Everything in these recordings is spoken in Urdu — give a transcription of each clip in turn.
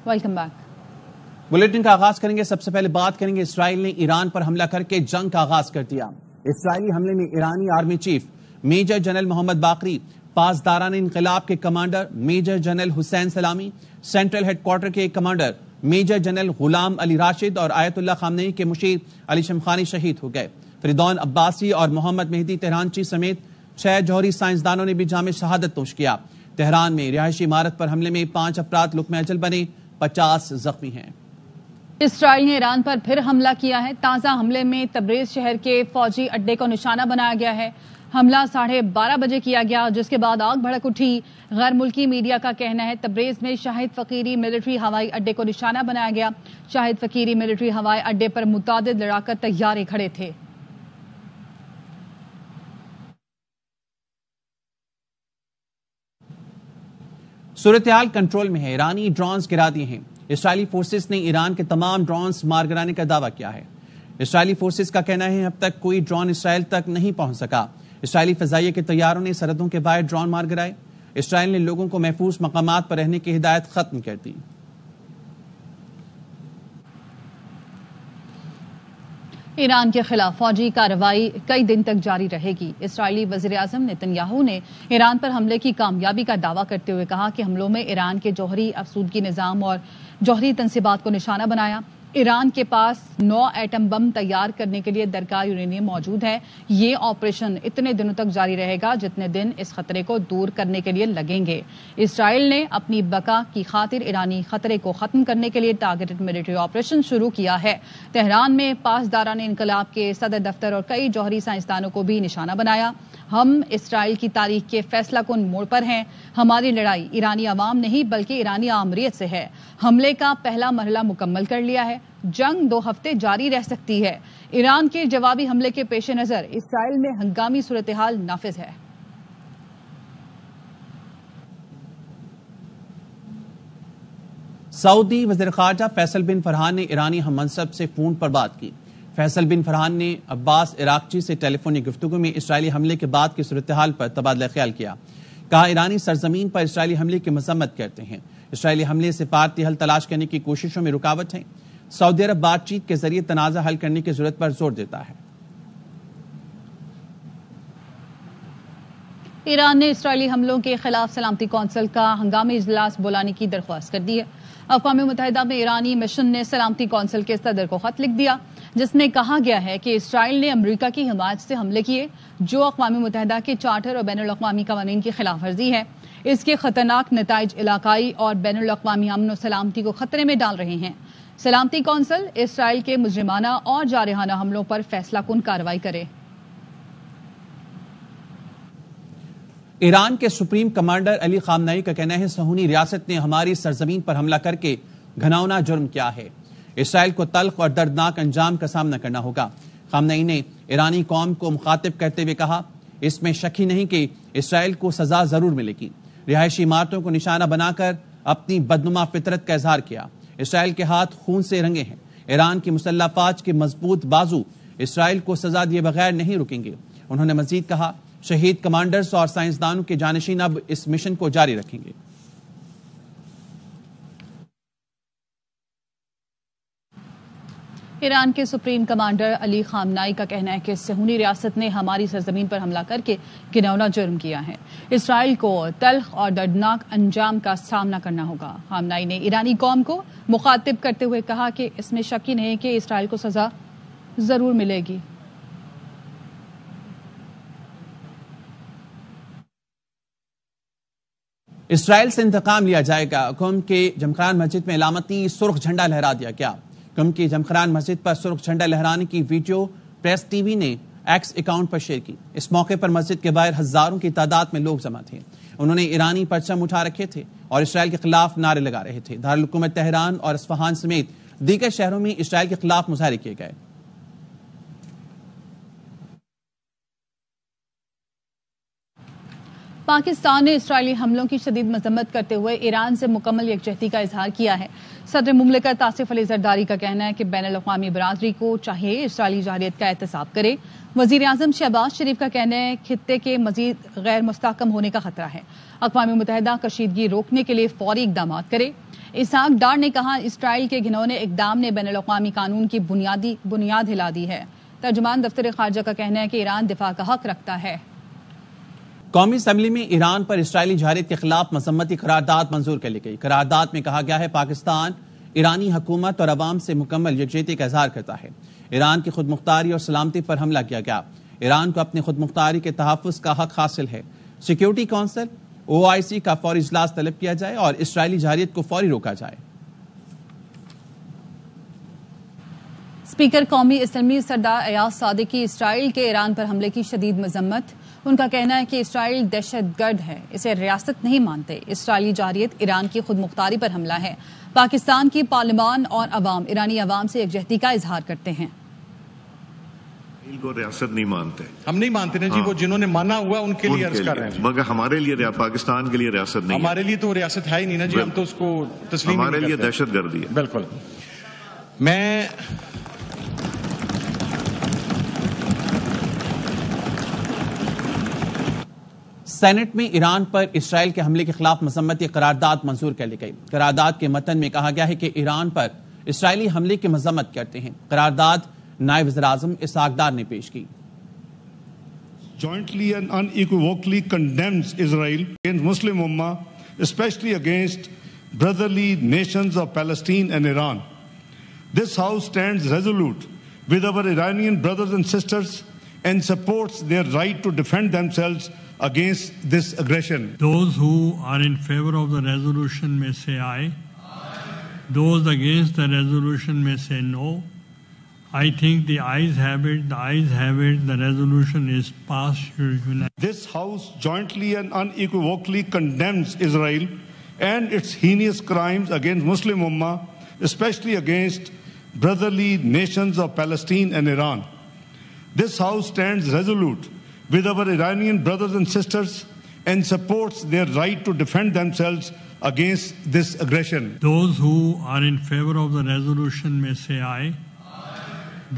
Welcome back. بلیٹن کا آغاز کریں گے۔ سب سے پہلے بات کریں گے اسرائیل نے ایران پر حملہ کر کے جنگ کا آغاز کر دیا۔ اسرائیلی حملے میں ایرانی آرمی چیف میجر جنرل محمد باقری، پاسداران انقلاب کے کمانڈر میجر جنرل حسین سلامی، سینٹرل ہیڈ کوارٹر کے کمانڈر میجر جنرل غلام علی راشد اور آیت اللہ خامنئی کے مشیر علی شمخانی شہید ہو گئے۔ فریدون عباسی اور محمد مہدی تہرانچی سمیت 6 جوہری سائنسدانوں نے بھی جام شہادت نوش کیا۔ تہران میں رہائشی عمارت پر حملے میں 5 افراد لقمہ اجل بنے، 50 زخمی ہیں۔ اسرائیل نے ایران پر پھر حملہ کیا ہے۔ تازہ حملے میں تبریز شہر کے فوجی اڈے کو نشانہ بنایا گیا ہے۔ حملہ 12:30 بجے کیا گیا، جس کے بعد آگ بھڑک اٹھی۔ غیر ملکی میڈیا کا کہنا ہے تبریز میں شاہد فقیری ملٹری ہوائی اڈے کو نشانہ بنایا گیا۔ شاہد فقیری ملٹری ہوائی اڈے پر متعدد لڑاکا طیارے کھڑے تھے۔ صورتحال کنٹرول میں ہے، ایرانی ڈرونز گرا دیے ہیں۔ اسرائیلی فورسز نے ایران کے تمام ڈرونز مار گرانے کا دعویٰ کیا ہے۔ اسرائیلی فورسز کا کہنا ہے اب تک کوئی ڈرون اسرائیل تک نہیں پہنچ سکا۔ اسرائیلی فضائیہ کے طیاروں نے سرحدوں کے باہر ڈرون مار گرائے۔ اسرائیل نے لوگوں کو محفوظ مقامات پر رہنے کی ہدایت ختم کر دی۔ ایران کے خلاف فوجی کارروائی کئی دن تک جاری رہے گی۔ اسرائیلی وزیر اعظم نیتن نے ایران پر حملے کی کامیابی کا دعویٰ کرتے ہوئے کہا کہ حملوں میں ایران کے جوہری افسودگی نظام اور جوہری تنصیبات کو نشانہ بنایا۔ ایران کے پاس 9 ایٹم بم تیار کرنے کے لیے درکار یورینیم موجود ہے۔ یہ آپریشن اتنے دنوں تک جاری رہے گا جتنے دن اس خطرے کو دور کرنے کے لیے لگیں گے۔ اسرائیل نے اپنی بقا کی خاطر ایرانی خطرے کو ختم کرنے کے لیے ٹارگیٹڈ ملٹری آپریشن شروع کیا ہے۔ تہران میں پاسداران انقلاب کے صدر دفتر اور کئی جوہری سائنسدانوں کو بھی نشانہ بنایا۔ ہم اسرائیل کی تاریخ کے فیصلہ کن موڑ پر ہیں۔ ہماری لڑائی ایرانی عوام نہیں بلکہ ایرانی آمریت سے ہے۔ حملے کا پہلا مرحلہ مکمل کر لیا ہے۔ جنگ 2 ہفتے جاری رہ سکتی ہے۔ ایران کے جوابی حملے کے پیش نظر اسرائیل میں ہنگامی صورتحال نافذ ہے۔ سعودی وزیر خارجہ فیصل بن فرحان نے ایرانی ہم منصب سے فون پر بات کی۔ فیصل بن فرحان نے عباس عراقچی سے ٹیلی فونی گفتگو میں اسرائیلی حملے کے بعد کی صورتحال پر تبادلہ خیال کیا۔ کہا ایرانی سرزمین پر اسرائیلی حملے کی مذمت کرتے ہیں۔ اسرائیلی حملے سے سفارتی حل تلاش کرنے کی کوششوں میں رکاوٹ ہیں۔ سعودی عرب بات چیت کے ذریعے تنازع حل کرنے کی ضرورت پر زور دیتا ہے۔ ایران نے اسرائیلی حملوں کے خلاف سلامتی کونسل کا ہنگامی اجلاس بلانے کی درخواست کر دی ہے۔ اقوام متحدہ میں ایرانی مشن نے سلامتی کونسل کے صدر کو خط لکھ دیا، جس میں کہا گیا ہے کہ اسرائیل نے امریکہ کی حمایت سے حملے کیے، جو اقوام متحدہ کے چارٹر اور بین الاقوامی قوانین کی خلاف ورزی ہے۔ اس کے خطرناک نتائج علاقائی اور بین الاقوامی امن و سلامتی کو خطرے میں ڈال رہے ہیں۔ سلامتی کونسل اسرائیل کے مجرمانہ اور جارحانہ حملوں پر فیصلہ کن کارروائی کرے۔ ایران کے سپریم کمانڈر علی خامنئی کا کہنا ہے صہیونی ریاست نے ہماری سرزمین پر حملہ کر کے گھناؤنا جرم کیا ہے۔ اسرائیل کو تلخ اور دردناک انجام کا سامنا کرنا ہوگا۔ خامنئی نے ایرانی قوم کو مخاطب کرتے ہوئے کہا اس میں شک ہی نہیں کہ اسرائیل کو سزا ضرور ملے گی۔ رہائشی عمارتوں کو نشانہ بنا کر اپنی بدنما فطرت کا اظہار کیا۔ اسرائیل کے ہاتھ خون سے رنگے ہیں۔ ایران کی مسلح افواج کے مضبوط بازو اسرائیل کو سزا دیے بغیر نہیں رکیں گے۔ انہوں نے مزید کہا شہید کمانڈرز اور سائنسدانوں کے جانشین اب اس مشن کو جاری رکھیں گے۔ ایران کے سپریم کمانڈر علی خامنئی کا کہنا ہے کہ صہیونی ریاست نے ہماری سرزمین پر حملہ کر کے گھناؤنا جرم کیا ہے۔ اسرائیل کو تلخ اور دردناک انجام کا سامنا کرنا ہوگا۔ خامنئی نے ایرانی قوم کو مخاطب کرتے ہوئے کہا کہ اس میں شک ہی نہیں کہ اسرائیل کو سزا ضرور ملے گی۔ اسرائیل سے انتقام لیا جائے گا۔ قم کے جمخران مسجد میں علامتی سرخ جھنڈا لہرا دیا گیا۔ قم کی جمخران مسجد پر سرخ جھنڈا لہرانے کی ویڈیو پریس ٹی وی نے ایکس اکاؤنٹ پر شیئر کی۔ اس موقع پر مسجد کے باہر ہزاروں کی تعداد میں لوگ جمع تھے۔ انہوں نے ایرانی پرچم اٹھا رکھے تھے اور اسرائیل کے خلاف نعرے لگا رہے تھے۔ دارالحکومت تہران اور اصفہان سمیت دیگر شہروں میں اسرائیل کے خلاف مظاہرے کیے گئے۔ پاکستان نے اسرائیلی حملوں کی شدید مذمت کرتے ہوئے ایران سے مکمل یکجہتی کا اظہار کیا ہے۔ صدر مملکت آصف علی زرداری کا کہنا ہے کہ بین الاقوامی برادری کو چاہیے اسرائیلی جارحیت کا احتساب کرے۔ وزیر اعظم شہباز شریف کا کہنا ہے خطے کے مزید غیر مستحکم ہونے کا خطرہ ہے، اقوام متحدہ کشیدگی روکنے کے لیے فوری اقدامات کرے۔ اسحاق ڈار نے کہا اسرائیل کے گھنونے اقدام نے بین الاقوامی قانون کی بنیاد ہلا دی ہے۔ ترجمان دفتر خارجہ کا کہنا ہے کہ ایران دفاع کا حق رکھتا ہے۔ قومی اسمبلی میں ایران پر اسرائیلی جارحیت کے خلاف مذمتی قرارداد منظور کر لی گئی۔ قرارداد میں کہا گیا ہے پاکستان ایرانی حکومت اور عوام سے مکمل یکجہتی کا اظہار کرتا ہے۔ ایران کی خود مختاری اور سلامتی پر حملہ کیا گیا۔ ایران کو اپنی خود مختاری کے تحفظ کا حق حاصل ہے۔ سیکیورٹی کونسل OIC کا فوری اجلاس طلب کیا جائے اور اسرائیلی جارحیت کو فوری روکا جائے۔ اسپیکر قومی اسمبلی سردار ایاز صادقی اسرائیل کے ایران پر حملے کی شدید مذمت۔ ان کا کہنا ہے کہ اسرائیل دہشت گرد ہے، اسے ریاست نہیں مانتے۔ اسرائیلی جارحیت ایران کی خود مختاری پر حملہ ہے۔ پاکستان کی پارلیمان اور عوام ایرانی عوام سے یکجہتی کا اظہار کرتے ہیں۔ کو ریاست نہیں مانتے، ہم نہیں مانتے نا جی، وہ جنہوں نے مانا ہوا ان کے لیے عرض کر رہے ہیں، مگر ہمارے لیے پاکستان کے لیے ریاست نہیں، ہمارے لیے تو ریاست ہے ہی نہیں نا جی، ہم تو اس کو تسلیم ہمارے لیے دہشت گردی ہے۔ بالکل۔ میں سینٹ میں ایران پر اسرائیل کے حملے کے خلاف مذمتی قرارداد منظور کر لی گئی۔ قرارداد کے متن میں کہا گیا ہے کہ ایران پر اسرائیلی حملے کی مذمت کرتے ہیں۔ قرارداد نائب وزیر اعظم اسحاق ڈار نے پیش کی۔ Jointly and unequivocally condemns Israel against Muslim Ummah, especially against brotherly nations of Palestine and Iran. This House stands resolute with our Iranian brothers and sisters and supports their right to defend themselves against this aggression. Those who are in favor of the resolution may say aye. Those against the resolution may say no. I think the ayes have it, the resolution is passed unanimously. This House jointly and unequivocally condemns Israel and its heinous crimes against Muslim Ummah, especially against brotherly nations of Palestine and Iran. This House stands resolute with our Iranian brothers and sisters and supports their right to defend themselves against this aggression. Those who are in favor of the resolution may say aye.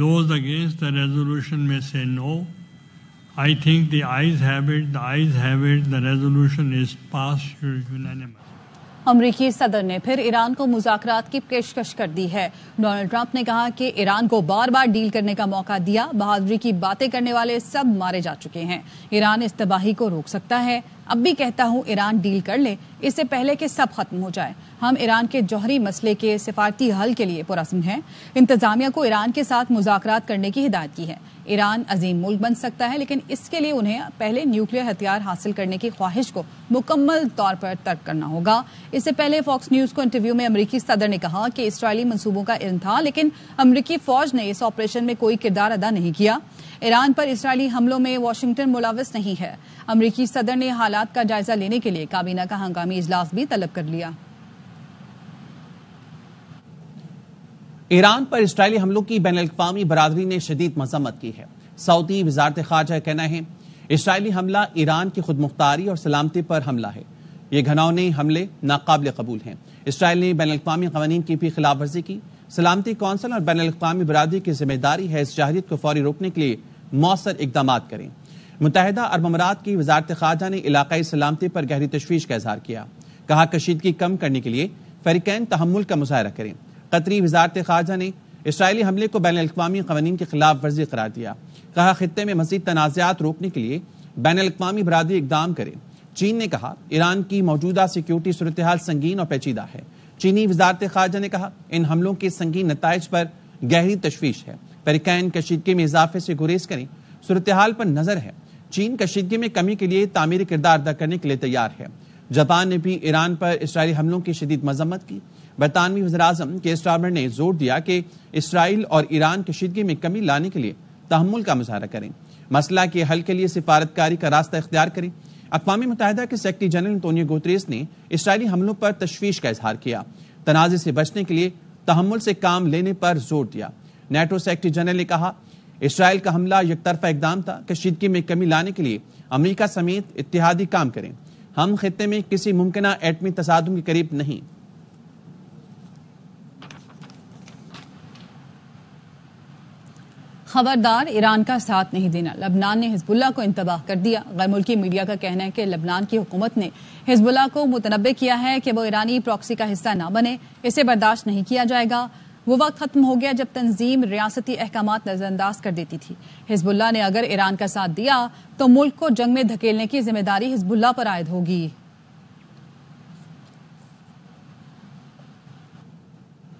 Those against the resolution may say no. I think the ayes have it, the resolution is passed unanimously. امریکی صدر نے پھر ایران کو مذاکرات کی پیشکش کر دی ہے۔ ڈونلڈ ٹرمپ نے کہا کہ ایران کو بار بار ڈیل کرنے کا موقع دیا، بہادری کی باتیں کرنے والے سب مارے جا چکے ہیں، ایران اس تباہی کو روک سکتا ہے۔ اب بھی کہتا ہوں ایران ڈیل کر لے، اس سے پہلے کہ سب ختم ہو جائے۔ ہم ایران کے جوہری مسئلے کے سفارتی حل کے لیے پرعزم ہیں۔ انتظامیہ کو ایران کے ساتھ مذاکرات کرنے کی ہدایت کی ہے۔ ایران عظیم ملک بن سکتا ہے، لیکن اس کے لیے انہیں پہلے نیوکلیئر ہتھیار حاصل کرنے کی خواہش کو مکمل طور پر ترک کرنا ہوگا۔ اس سے پہلے فاکس نیوز کو انٹرویو میں امریکی صدر نے کہا کہ اسرائیلی منصوبوں کا علم تھا، لیکن امریکی فوج نے اس آپریشن میں کوئی کردار ادا نہیں کیا۔ ایران پر اسرائیلی حملوں میں واشنگٹن ملوث نہیں ہے۔ امریکی صدر نے حالات کا جائزہ لینے کے لیے کابینہ کا ہنگامی اجلاس بھی طلب کر لیا۔ ایران پر اسرائیلی حملوں کی بین الاقوامی برادری نے شدید مذمت کی ہے۔ سعودی وزارت خارجہ کا کہنا ہے اسرائیلی حملہ ایران کی خود مختاری اور سلامتی پر حملہ ہے۔ یہ گھناؤنے حملے ناقابل قبول ہیں۔ اسرائیل نے بین الاقوامی قوانین کی بھی خلاف ورزی کی۔ سلامتی کونسل اور بین الاقوامی برادری کی ذمہ داری ہے اس جارحیت کو فوری روکنے کے لیے مؤثر اقدامات کریں۔ متحدہ عرب امارات کی وزارت خارجہ نے علاقائی سلامتی پر گہری تشویش کا اظہار کیا۔ کہا کشیدگی کم کرنے کے لیے فریقین تحمل کا مظاہرہ کریں۔ قطری وزارت خارجہ نے اسرائیلی حملے کو بین الاقوامی قوانین کی خلاف ورزی قرار دیا۔ کہا خطے میں مزید تنازعات روکنے کے لیے بین الاقوامی برادری اقدام کرے۔ چین نے کہا ایران کی موجودہ سیکیورٹی صورتحال سنگین اور پیچیدہ ہے۔ چینی وزارت خارجہ نے کہا ان حملوں کے سنگین نتائج پر گہری تشویش ہے۔ فریقین کشیدگی میں اضافے سے گریز کریں، صورتحال پر نظر ہے۔ چین کشیدگی میں کمی کے لیے تعمیری کردار ادا کرنے کے لیے تیار ہے۔ جاپان نے بھی ایران پر اسرائیلی حملوں کی شدید مذمت کی۔ برطانوی وزیراعظم کیئر سٹارمر نے زور دیا کہ اسرائیل اور ایران کشیدگی میں کمی لانے کے لیے تحمل کا مظاہرہ کریں، مسئلہ کے حل کے لیے سفارتکاری کا راستہ اختیار کریں۔ اقوام متحدہ کے سیکرٹری جنرل انطونیو گوتریس نے اسرائیلی حملوں پر تشویش کا اظہار کیا، تنازع سے بچنے کے لیے تحمل سے کام لینے پر زور دیا۔ نیٹو سیکرٹری جنرل نے کہا اسرائیل کا حملہ یک طرفہ اقدام تھا، کشیدگی میں کمی لانے کے لیے امریکہ سمیت اتحادی کام کریں۔ ہم خطے میں کسی ممکنہ ایٹمی تصادم کے قریب نہیں۔ خبردار، ایران کا ساتھ نہیں دینا، لبنان نے حزب اللہ کو انتباہ کر دیا۔ غیر ملکی میڈیا کا کہنا ہے کہ لبنان کی حکومت نے حزب اللہ کو متنبہ کیا ہے کہ وہ ایرانی پراکسی کا حصہ نہ بنے، اسے برداشت نہیں کیا جائے گا۔ وہ وقت ختم ہو گیا جب تنظیم ریاستی احکامات نظر انداز کر دیتی تھی۔ حزب اللہ نے اگر ایران کا ساتھ دیا تو ملک کو جنگ میں دھکیلنے کی ذمہ داری حزب اللہ پر عائد ہوگی۔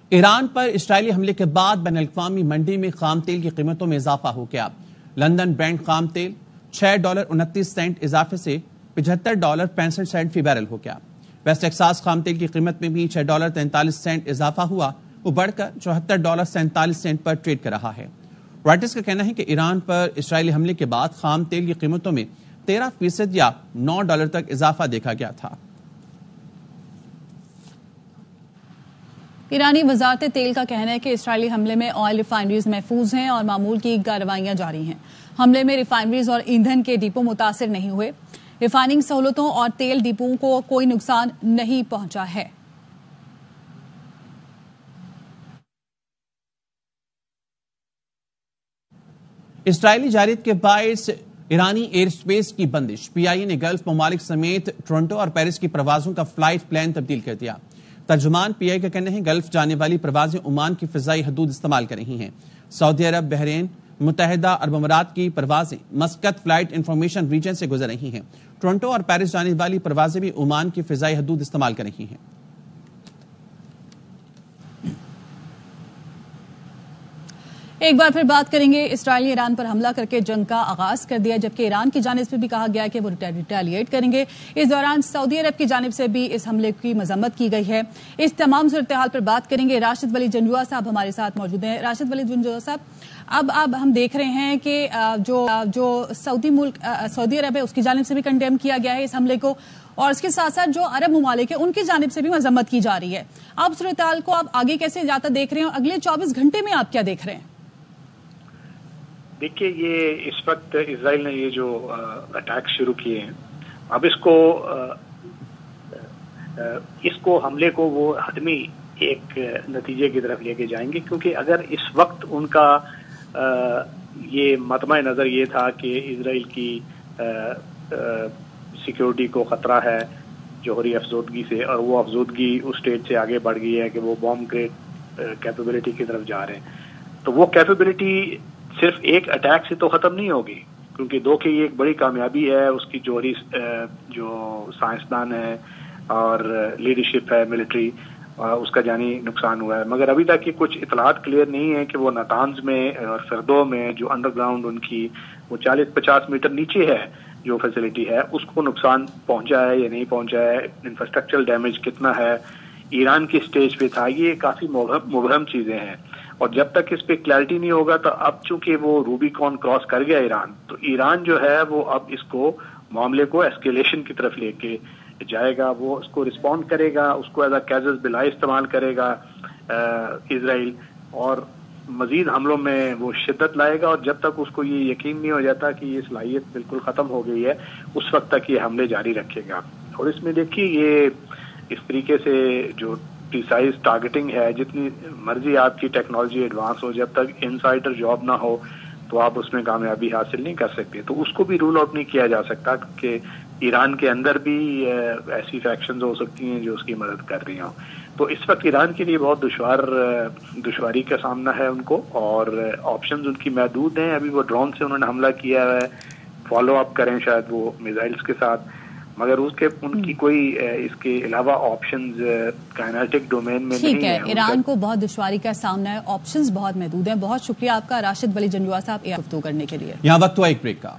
ایران پر اسرائیلی حملے کے بعد بین الاقوامی منڈی میں خام تیل کی قیمتوں میں اضافہ ہو گیا۔ لندن برینٹ خام تیل $6.29 اضافے سے $75.65 فی بیرل ہو گیا۔ ویسٹ ٹیکساس خام تیل کی قیمت میں بھی $6.43 اضافہ ہوا، وہ بڑھ کر $74.47 پر ٹریڈ کر رہا ہے۔ رائٹرز کا کہنا ہے کہ ایران پر اسرائیلی حملے کے بعد خام تیل کی قیمتوں میں 13% یا $9 تک اضافہ دیکھا گیا تھا۔ ایرانی وزارت تیل کا کہنا ہے کہ اسرائیلی حملے میں آئل ریفائنریز محفوظ ہیں اور معمول کی کارروائیاں جاری ہیں۔ حملے میں ریفائنریز اور ایندھن کے ڈپو متاثر نہیں ہوئے۔ ریفائننگ سہولتوں اور تیل ڈپوؤں کو کوئی نقصان نہیں پہنچا ہے۔ اسرائیلی جارحیت کے باعث ایرانی ایئر اسپیس کی بندش، پی آئی اے نے گلف ممالک سمیت ٹورنٹو اور پیرس کی پروازوں کا فلائٹ پلان تبدیل کر دیا۔ ترجمان پی آئی اے کا کہنا ہے گلف جانے والی پروازیں عمان کی فضائی حدود استعمال کر رہی ہیں۔ سعودی عرب، بحرین، متحدہ عرب امارات کی پروازیں مسقط فلائٹ انفارمیشن ریجن سے گزر رہی ہیں۔ ٹورنٹو اور پیرس جانے والی پروازیں بھی عمان کی فضائی حدود استعمال کر رہی ہیں۔ ایک بار پھر بات کریں گے، اسرائیل نے ایران پر حملہ کر کے جنگ کا آغاز کر دیا، جبکہ ایران کی جانب سے بھی کہا گیا کہ وہ ریٹیلیٹ کریں گے۔ اس دوران سعودی عرب کی جانب سے بھی اس حملے کی مذمت کی گئی ہے۔ اس تمام صورتحال پر بات کریں گے۔ راشد ولی جنجوعہ صاحب ہمارے ساتھ موجود ہیں۔ راشد ولی جنجوعہ صاحب، اب ہم دیکھ رہے ہیں کہ جو سعودی عرب ہے اس کی جانب سے بھی کنڈیم کیا گیا ہے اس حملے کو، اور اس کے ساتھ ساتھ جو عرب ممالک ہیں ان کی جانب سے بھی مذمت کی جا رہی ہے۔ آپ صورتحال کو آپ آگے کیسے جاتا دیکھ رہے ہیں اور اگلے 24 گھنٹے میں آپ کیا دیکھ رہے ہیں؟ دیکھیے، یہ اس وقت اسرائیل نے یہ جو اٹیک شروع کیے ہیں، اب اس کو حملے کو وہ حتمی ایک نتیجے کی طرف لے کے جائیں گے، کیونکہ اگر اس وقت ان کا یہ مطمع نظر یہ تھا کہ اسرائیل کی سیکیورٹی کو خطرہ ہے جوہری افزودگی سے، اور وہ افزودگی اس اسٹیج سے آگے بڑھ گئی ہے کہ وہ بوم گریڈ کیپیبلٹی کی طرف جا رہے ہیں، تو وہ کیپیبلٹی صرف ایک اٹیک سے تو ختم نہیں ہوگی، کیونکہ دو کی یہ ایک بڑی کامیابی ہے، اس کی جوہری جو سائنسدان ہے اور لیڈرشپ ہے ملٹری، اس کا جانی نقصان ہوا ہے، مگر ابھی تک یہ کچھ اطلاعات کلیئر نہیں ہے کہ وہ نتانز میں اور فردو میں جو انڈر گراؤنڈ ان کی وہ 40-50 میٹر نیچے ہے جو فیسلٹی ہے، اس کو نقصان پہنچا ہے یا نہیں پہنچا ہے، انفراسٹرکچرل ڈیمیج کتنا ہے، ایران کی سٹیج پہ تھا، یہ کافی مبہم چیزیں ہیں، اور جب تک اس پہ کلیئرٹی نہیں ہوگا تو اب چونکہ وہ روبیکون کراس کر گیا ایران، تو ایران جو ہے وہ اب اس کو معاملے کو ایسکیلیشن کی طرف لے کے جائے گا، وہ اس کو رسپونڈ کرے گا، اس کو ایز اے کیزز بلا استعمال کرے گا اسرائیل، اور مزید حملوں میں وہ شدت لائے گا، اور جب تک اس کو یہ یقین نہیں ہو جاتا کہ یہ صلاحیت بالکل ختم ہو گئی ہے، اس وقت تک یہ حملے جاری رکھے گا۔ اور اس میں دیکھیے یہ اس طریقے سے جو پریسائز ٹارگیٹنگ ہے، جتنی مرضی آپ کی ٹیکنالوجی ایڈوانس ہو، جب تک انسائڈر جاب نہ ہو تو آپ اس میں کامیابی حاصل نہیں کر سکتے، تو اس کو بھی رول آؤٹ نہیں کیا جا سکتا کہ ایران کے اندر بھی ایسی فیکشنز ہو سکتی ہیں جو اس کی مدد کر رہی ہوں۔ تو اس وقت ایران کے لیے بہت دشواری کا سامنا ہے ان کو، اور آپشنز ان کی محدود ہیں۔ ابھی وہ ڈرون سے انہوں نے حملہ کیا ہے، فالو اپ کریں شاید وہ میزائلز کے ساتھ، مگر ان کی کوئی اس کے علاوہ آپشنز کائنیٹک ڈومین میں نہیں ہے۔ ایران کو بہت دشواری کا سامنا ہے، آپشنز بہت محدود ہیں۔ بہت شکریہ آپ کا راشد ولی جنجوعہ صاحب گفتگو کرنے کے لیے۔ یہاں وقت ہوا ایک بریک کا۔